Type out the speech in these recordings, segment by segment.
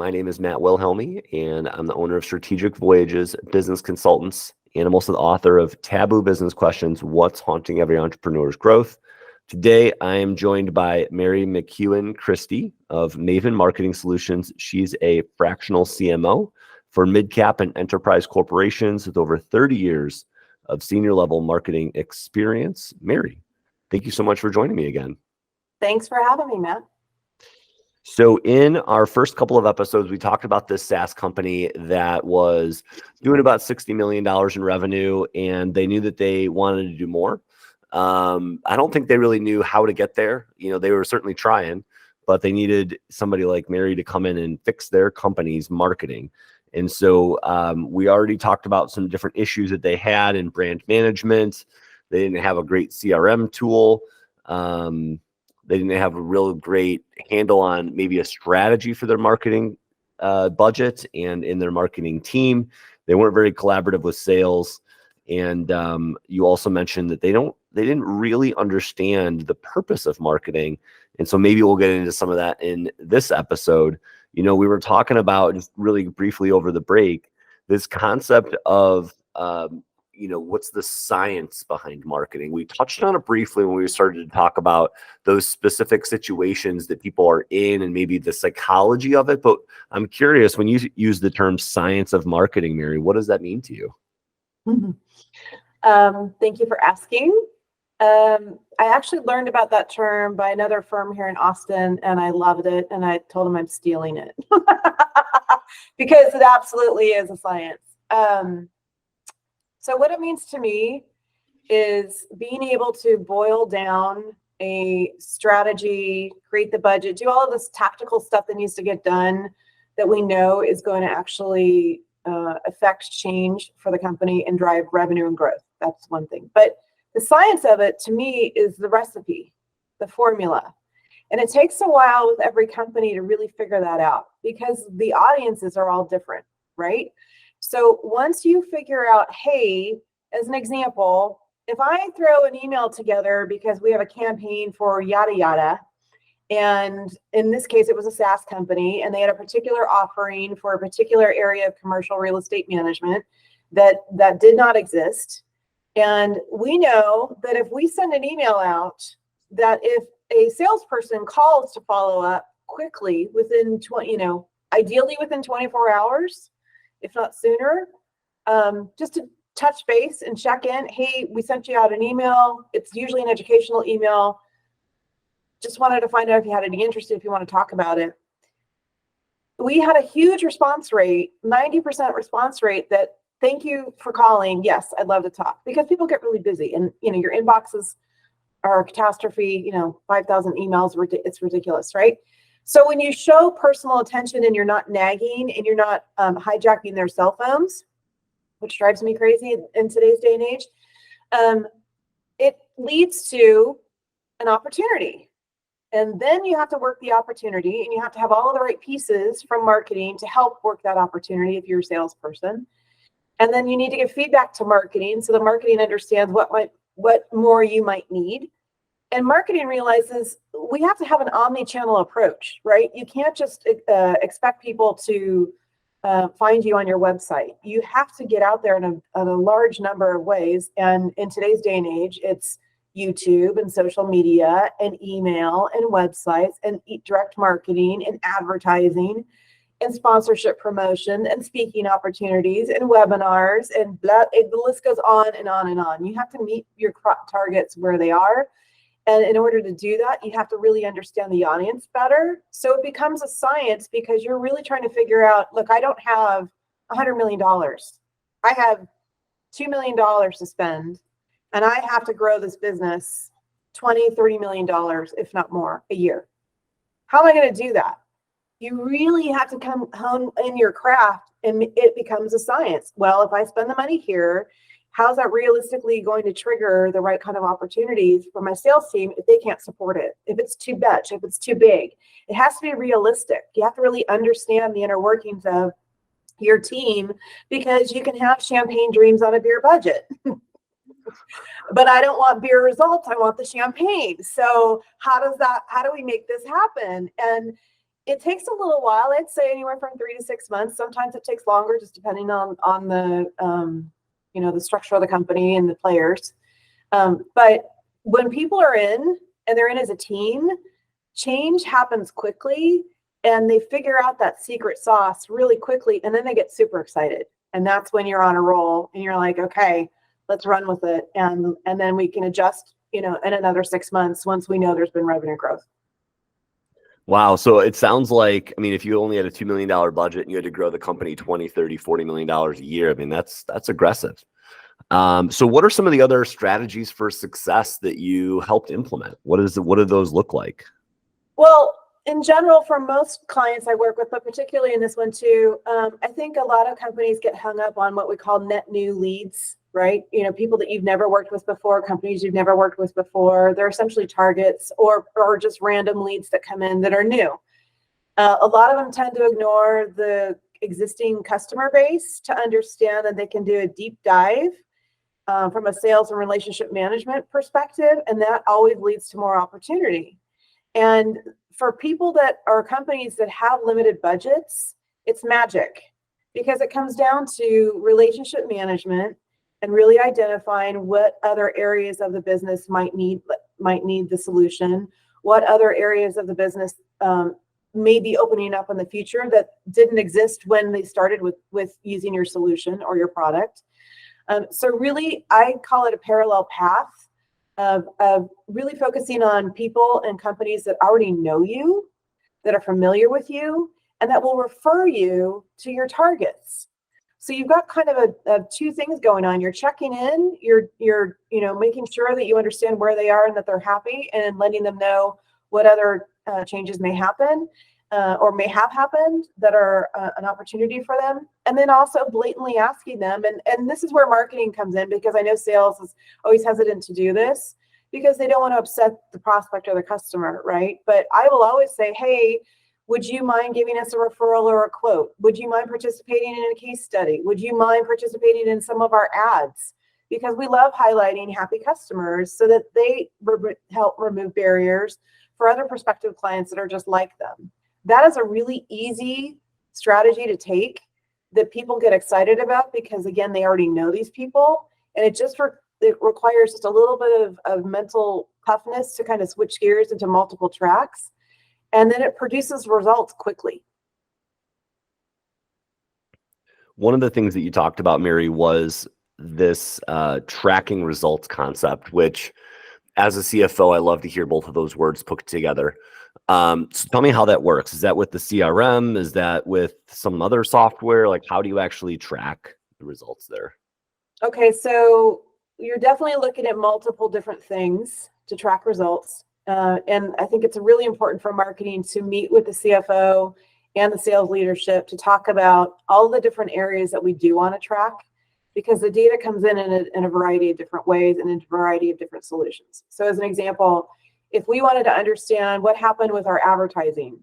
My name is Matt Wilhelmi, and I'm the owner of Strategic Voyages Business Consultants, and I'm also the author of Taboo Business Questions, What's Haunting Every Entrepreneur's Growth. Today, I am joined by Mary McKeown-Christie of Maven Marketing Solutions. She's a fractional CMO for mid-cap and enterprise corporations with over 30 years of senior-level marketing experience. Mary, thank you so much for joining me again. Thanks for having me, Matt. So in our first couple of episodes, we talked about this SaaS company that was doing about $60 million in revenue, and they knew that they wanted to do more. I don't think they really knew how to get there. They were certainly trying, but they needed somebody like Mary to come in and fix their company's marketing. And so we already talked about some different issues that they had in brand management. They didn't have a great CRM tool. They didn't have a real great handle on maybe a strategy for their marketing budget and in their marketing team. They weren't very collaborative with sales. And you also mentioned that they didn't really understand the purpose of marketing. And so maybe we'll get into some of that in this episode. We were talking about, just really briefly over the break, this concept of what's the science behind marketing? We touched on it briefly when we started to talk about those specific situations that people are in and maybe the psychology of it. But I'm curious, when you use the term science of marketing, Mary, what does that mean to you? Thank you for asking. I actually learned about that term by another firm here in Austin, and I loved it. And I told them I'm stealing it because it absolutely is a science. So what it means to me is being able to boil down a strategy, create the budget, do all of this tactical stuff that needs to get done that we know is going to actually affect change for the company and drive revenue and growth. That's one thing. But the science of it, to me, is the recipe, the formula. And it takes a while with every company to really figure that out because the audiences are all different, right? So once you figure out, hey, as an example, if I throw an email together because we have a campaign for yada yada, and in this case, it was a SaaS company, and they had a particular offering for a particular area of commercial real estate management that did not exist. And we know that if we send an email out, that if a salesperson calls to follow up quickly within ideally within 24 hours, if not sooner, just to touch base and check in. Hey, we sent you out an email. It's usually an educational email. Just wanted to find out if you had any interest, if you want to talk about it. We had a huge response rate, 90% response rate that, thank you for calling. Yes, I'd love to talk, because people get really busy and, your inboxes are a catastrophe, 5,000 emails, it's ridiculous, right? So when you show personal attention and you're not nagging and you're not hijacking their cell phones, which drives me crazy in today's day and age, it leads to an opportunity. And then you have to work the opportunity, and you have to have all of the right pieces from marketing to help work that opportunity if you're a salesperson. And then you need to give feedback to marketing so the marketing understands what more you might need. And marketing realizes we have to have an omni-channel approach, right? You can't just expect people to find you on your website. You have to get out there in a large number of ways. And in today's day and age, it's YouTube and social media and email and websites and direct marketing and advertising and sponsorship promotion and speaking opportunities and webinars and the list goes on and on and on. You have to meet your targets where they are. And in order to do that, you have to really understand the audience better. So it becomes a science because you're really trying to figure out, look, I don't have $100 million. I have $2 million to spend, and I have to grow this business $20, $30 million, if not more, a year. How am I going to do that? You really have to come hone in your craft, and it becomes a science. Well, if I spend the money here, how's that realistically going to trigger the right kind of opportunities for my sales team if they can't support it? If it's too much, if it's too big, it has to be realistic. You have to really understand the inner workings of your team, because you can have champagne dreams on a beer budget. But I don't want beer results. I want the champagne. So how do we make this happen? And It takes a little while. I'd say anywhere from 3 to 6 months. Sometimes it takes longer, just depending on the the structure of the company and the players. But when people are in and they're in as a team, change happens quickly, and they figure out that secret sauce really quickly, and then they get super excited. And that's when you're on a roll, and you're like, okay, let's run with it, and then we can adjust, in another 6 months once we know there's been revenue growth. Wow. So it sounds like, I mean, if you only had a $2 million budget and you had to grow the company 20, 30, $40 million a year, I mean, that's aggressive. So what are some of the other strategies for success that you helped implement? What do those look like? Well, in general, for most clients I work with, but particularly in this one too, I think a lot of companies get hung up on what we call net new leads, right? People that you've never worked with before, companies you've never worked with before. They're essentially targets or just random leads that come in that are new. A lot of them tend to ignore the existing customer base to understand that they can do a deep dive from a sales and relationship management perspective, and that always leads to more opportunity. And for people that are companies that have limited budgets, it's magic, because it comes down to relationship management and really identifying what other areas of the business might need the solution, what other areas of the business may be opening up in the future that didn't exist when they started with using your solution or your product. So really, I call it a parallel path of really focusing on people and companies that already know you, that are familiar with you, and that will refer you to your targets. So you've got kind of a two things going on. You're checking in, you're making sure that you understand where they are and that they're happy, and letting them know what other changes may happen or may have happened that are an opportunity for them. And then also blatantly asking them, and this is where marketing comes in, because I know sales is always hesitant to do this because they don't want to upset the prospect or the customer, right? But I will always say, hey, would you mind giving us a referral or a quote? Would you mind participating in a case study? Would you mind participating in some of our ads? Because we love highlighting happy customers so that they help remove barriers for other prospective clients that are just like them. That is a really easy strategy to take that people get excited about, because again, they already know these people, and it requires just a little bit of mental toughness to kind of switch gears into multiple tracks. And then it produces results quickly. One of the things that you talked about, Mary, was this tracking results concept, which as a CFO, I love to hear both of those words put together. So tell me how that works. Is that with the CRM? Is that with some other software? Like, how do you actually track the results there? Okay, so you're definitely looking at multiple different things to track results. And I think it's really important for marketing to meet with the CFO and the sales leadership to talk about all the different areas that we do want to track, because the data comes in a variety of different ways and in a variety of different solutions. So as an example, if we wanted to understand what happened with our advertising,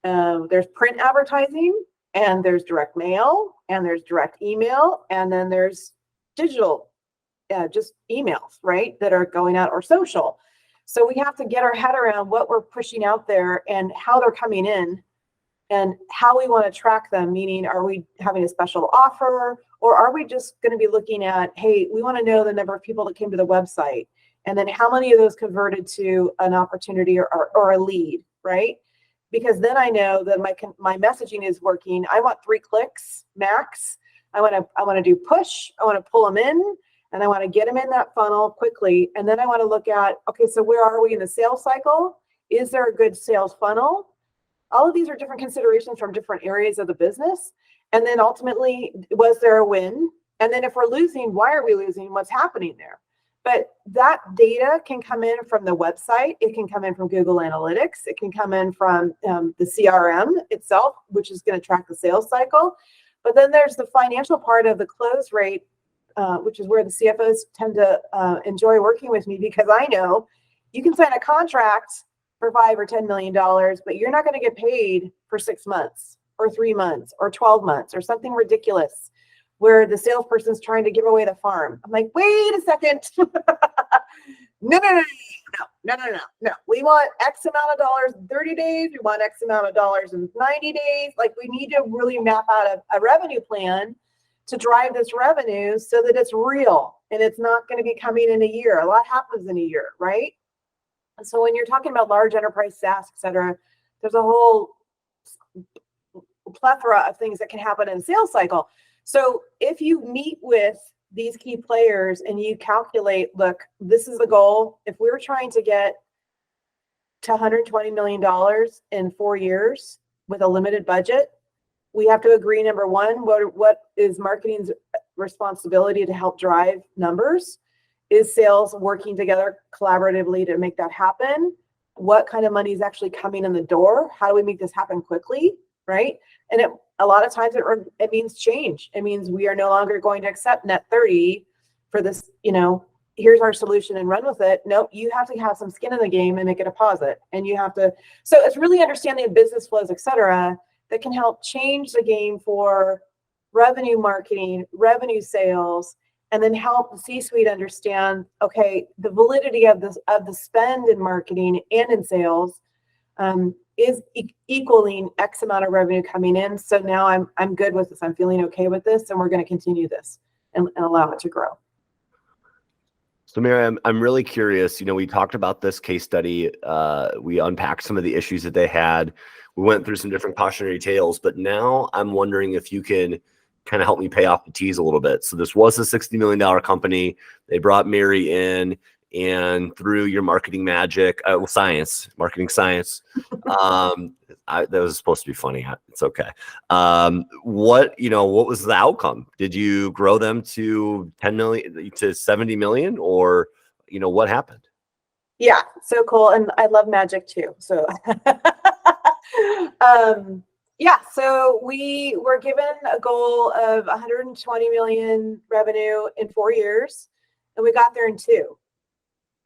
there's print advertising, and there's direct mail, and there's direct email, and then there's digital, just emails, right, that are going out, or social. So we have to get our head around what we're pushing out there and how they're coming in and how we want to track them, meaning, are we having a special offer, or are we just going to be looking at, hey, we want to know the number of people that came to the website, and then how many of those converted to an opportunity or a lead, right? Because then I know that my messaging is working. I want 3 clicks max. I want to do push. I want to pull them in, and I want to get them in that funnel quickly. And then I want to look at, okay, so where are we in the sales cycle? Is there a good sales funnel? All of these are different considerations from different areas of the business. And then ultimately, was there a win? And then if we're losing, why are we losing? What's happening there? But that data can come in from the website. It can come in from Google Analytics. It can come in from the CRM itself, which is going to track the sales cycle. But then there's the financial part of the close rate, which is where the CFOs tend to enjoy working with me, because I know you can sign a contract for $5 or $10 million, but you're not going to get paid for 6 months or 3 months or 12 months or something ridiculous where the salesperson's trying to give away the farm. I'm like, wait a second. No. No. We want X amount of dollars in 30 days. We want X amount of dollars in 90 days. Like, we need to really map out a revenue plan to drive this revenue so that it's real and it's not going to be coming in a year. A lot happens in a year, right? And so when you're talking about large enterprise SaaS, et cetera, there's a whole plethora of things that can happen in a sales cycle. So if you meet with these key players and you calculate, look, this is the goal. If we're trying to get to $120 million in 4 years with a limited budget, we have to agree, number one, what is marketing's responsibility to help drive numbers? Is sales working together collaboratively to make that happen? What kind of money is actually coming in the door? How do we make this happen quickly, right? And a lot of times it means change. It means we are no longer going to accept net 30 for this, here's our solution and run with it. Nope, you have to have some skin in the game and make a deposit. And you have to, so it's really understanding business flows, et cetera, that can help change the game for revenue marketing, revenue sales, and then help the C-suite understand, okay, the validity of the spend in marketing and in sales is equaling X amount of revenue coming in. So now I'm good with this. I'm feeling okay with this, and we're going to continue this and allow it to grow. So Mary, I'm really curious. We talked about this case study. We unpacked some of the issues that they had. We went through some different cautionary tales, but now I'm wondering if you can kind of help me pay off the tease a little bit. So this was a $60 million company. They brought Mary in, and through your marketing magic, marketing science, that was supposed to be funny. It's okay. What was the outcome? Did you grow them to 10 million, to 70 million, or, what happened? Yeah. So cool. And I love magic too. So, yeah, so we were given a goal of 120 million revenue in 4 years, and we got there in 2.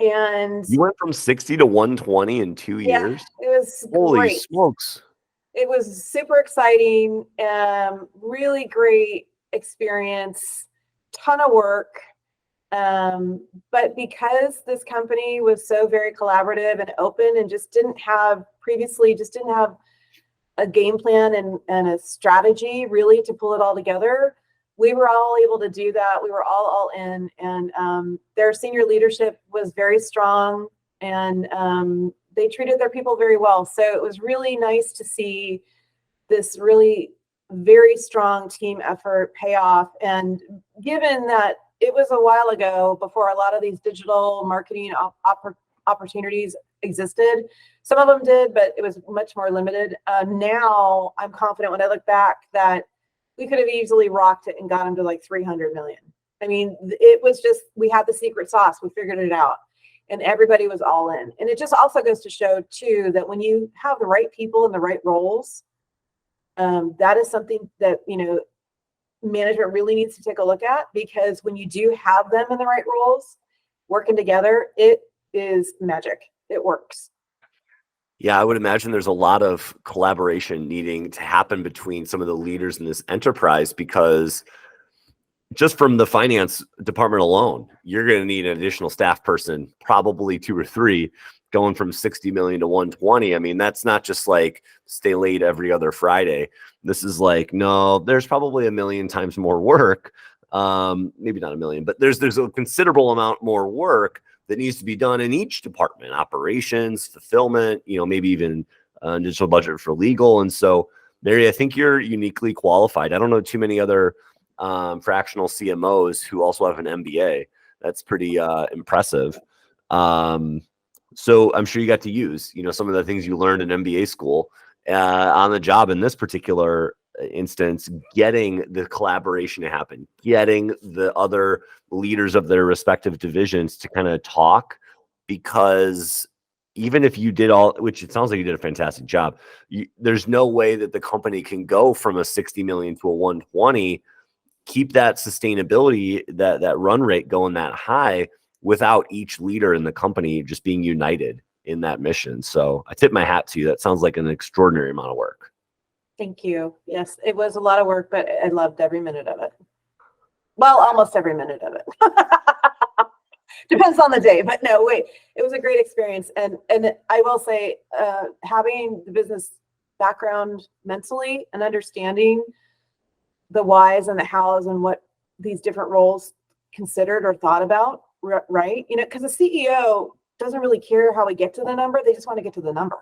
And you went from 60 to 120 in 2 years? It was Holy great. Smokes. It was super exciting, really great experience, ton of work. But because this company was so very collaborative and open and just didn't have a game plan and a strategy really to pull it all together, we were all able to do that. We were all in, and their senior leadership was very strong, and they treated their people very well. So it was really nice to see this really very strong team effort pay off. And given that it was a while ago before a lot of these digital marketing opportunities existed, some of them did, but it was much more limited. Now I'm confident when I look back that we could have easily rocked it and got them to like 300 million. I mean, it was just, we had the secret sauce. We figured it out, and everybody was all in. And it just also goes to show too, that when you have the right people in the right roles, that is something that, management really needs to take a look at, because when you do have them in the right roles working together, it is magic. It works. Yeah, I would imagine there's a lot of collaboration needing to happen between some of the leaders in this enterprise, because just from the finance department alone, you're going to need an additional staff person, probably 2 or 3, going from 60 million to 120. I mean, that's not just like stay late every other Friday. This is like, no, there's probably 1 million times more work. Maybe not 1 million, but there's a considerable amount more work that needs to be done in each department: operations, fulfillment, maybe even digital budget for legal. And so, Mary, I think you're uniquely qualified. I don't know too many other fractional CMOs who also have an MBA. That's pretty impressive. So I'm sure you got to use, some of the things you learned in MBA school on the job in this particular instance, getting the collaboration to happen, getting the other leaders of their respective divisions to kind of talk, because even if you did all, which it sounds like you did a fantastic job, there's no way that the company can go from a 60 million to a 120, keep that sustainability, that run rate going that high without each leader in the company just being united in that mission. So I tip my hat to you. That sounds like an extraordinary amount of work. Thank you. Yes, it was a lot of work, but I loved every minute of it. Well, almost every minute of it. Depends on the day, but no, wait, it was a great experience. And I will say, having the business background mentally and understanding the whys and the hows and what these different roles considered or thought about, right? You know, because the CEO doesn't really care how we get to the number. They just want to get to the number.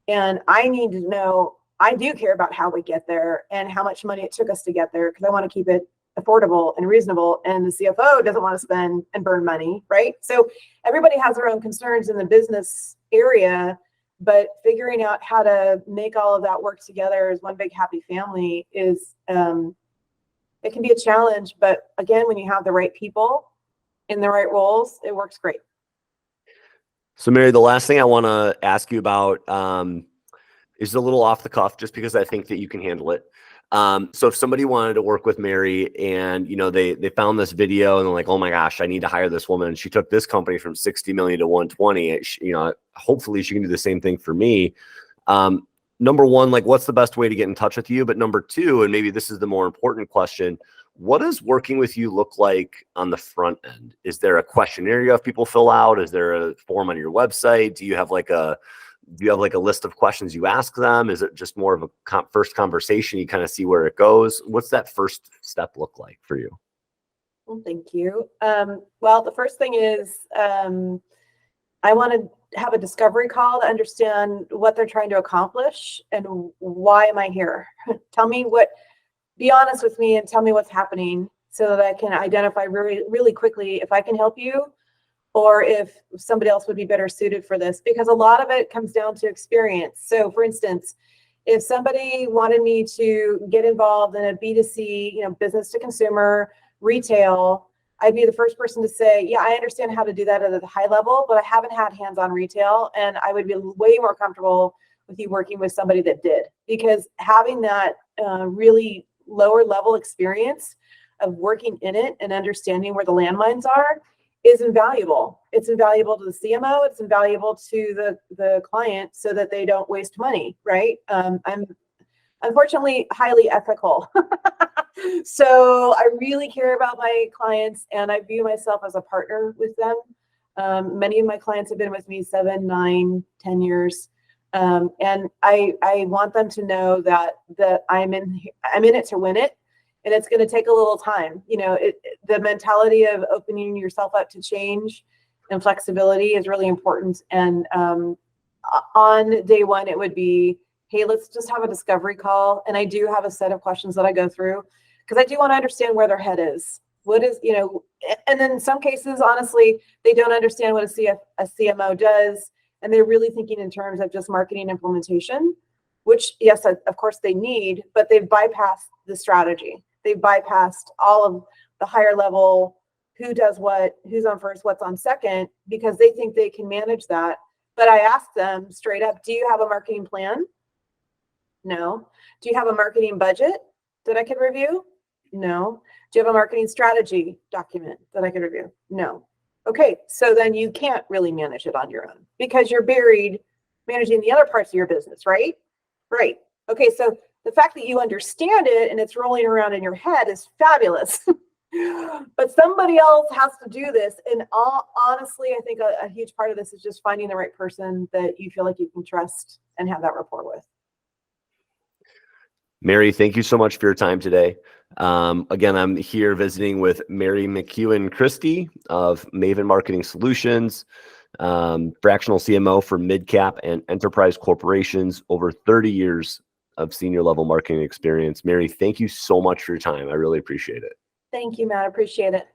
And I need to know, I do care about how we get there and how much money it took us to get there, because I want to keep it affordable and reasonable. And the CFO doesn't want to spend and burn money, right? So everybody has their own concerns in the business area, but figuring out how to make all of that work together as one big happy family is, it can be a challenge. But again, when you have the right people in the right roles, it works great. So Mary, the last thing I want to ask you about is a little off the cuff, just because I think that you can handle it. So if somebody wanted to work with Mary and, you know, they found this video and they're like, oh my gosh, I need to hire this woman. She took this company from 60 million to 120. You know, hopefully she can do the same thing for me. Number one, like, what's the best way to get in touch with you? But number two, and maybe this is the more important question, what does working with you look like on the front end? Is there a questionnaire you have people fill out? Is there a form on your website? Do you have like a list of questions you ask them? Is it just more of a first conversation? You kind of see where it goes. What's that first step look like for you? Well, thank you. Well, the first thing is, I want to have a discovery call to understand what they're trying to accomplish and why am I here? Be honest with me and tell me what's happening so that I can identify really, really quickly if I can help you or if somebody else would be better suited for this, because a lot of it comes down to experience. So for instance, if somebody wanted me to get involved in a B2C, you know, business to consumer retail, I'd be the first person to say, yeah, I understand how to do that at a high level, but I haven't had hands-on retail. And I would be way more comfortable with you working with somebody that did, because having that really lower level experience of working in it and understanding where the landmines are is invaluable. It's invaluable to the CMO. It's invaluable to the client so that they don't waste money, right? I'm unfortunately highly ethical. So I really care about my clients and I view myself as a partner with them. Many of my clients have been with me 7, 9, 10 years. And I want them to know that I'm in it to win it. And it's going to take a little time. You know, the mentality of opening yourself up to change and flexibility is really important. And on day one, it would be, hey, let's just have a discovery call. And I do have a set of questions that I go through because I do want to understand where their head is. What is, you know, and then in some cases, honestly, they don't understand what a CMO does. And they're really thinking in terms of just marketing implementation, which, yes, of course they need, but they've bypassed the strategy. They've bypassed all of the higher level, who does what, who's on first, what's on second, because they think they can manage that. But I asked them straight up, do you have a marketing plan? No. Do you have a marketing budget that I could review? No. Do you have a marketing strategy document that I could review? No. Okay, so then you can't really manage it on your own because you're buried managing the other parts of your business, right? Right. Okay, so the fact that you understand it and it's rolling around in your head is fabulous. But somebody else has to do this. And honestly, I think a huge part of this is just finding the right person that you feel like you can trust and have that rapport with. Mary, thank you so much for your time today. Again, I'm here visiting with Mary McKeown-Christie of Maven Marketing Solutions, fractional CMO for mid-cap and enterprise corporations, over 30 years of senior level marketing experience. Mary, thank you so much for your time. I really appreciate it. Thank you, Matt. I appreciate it.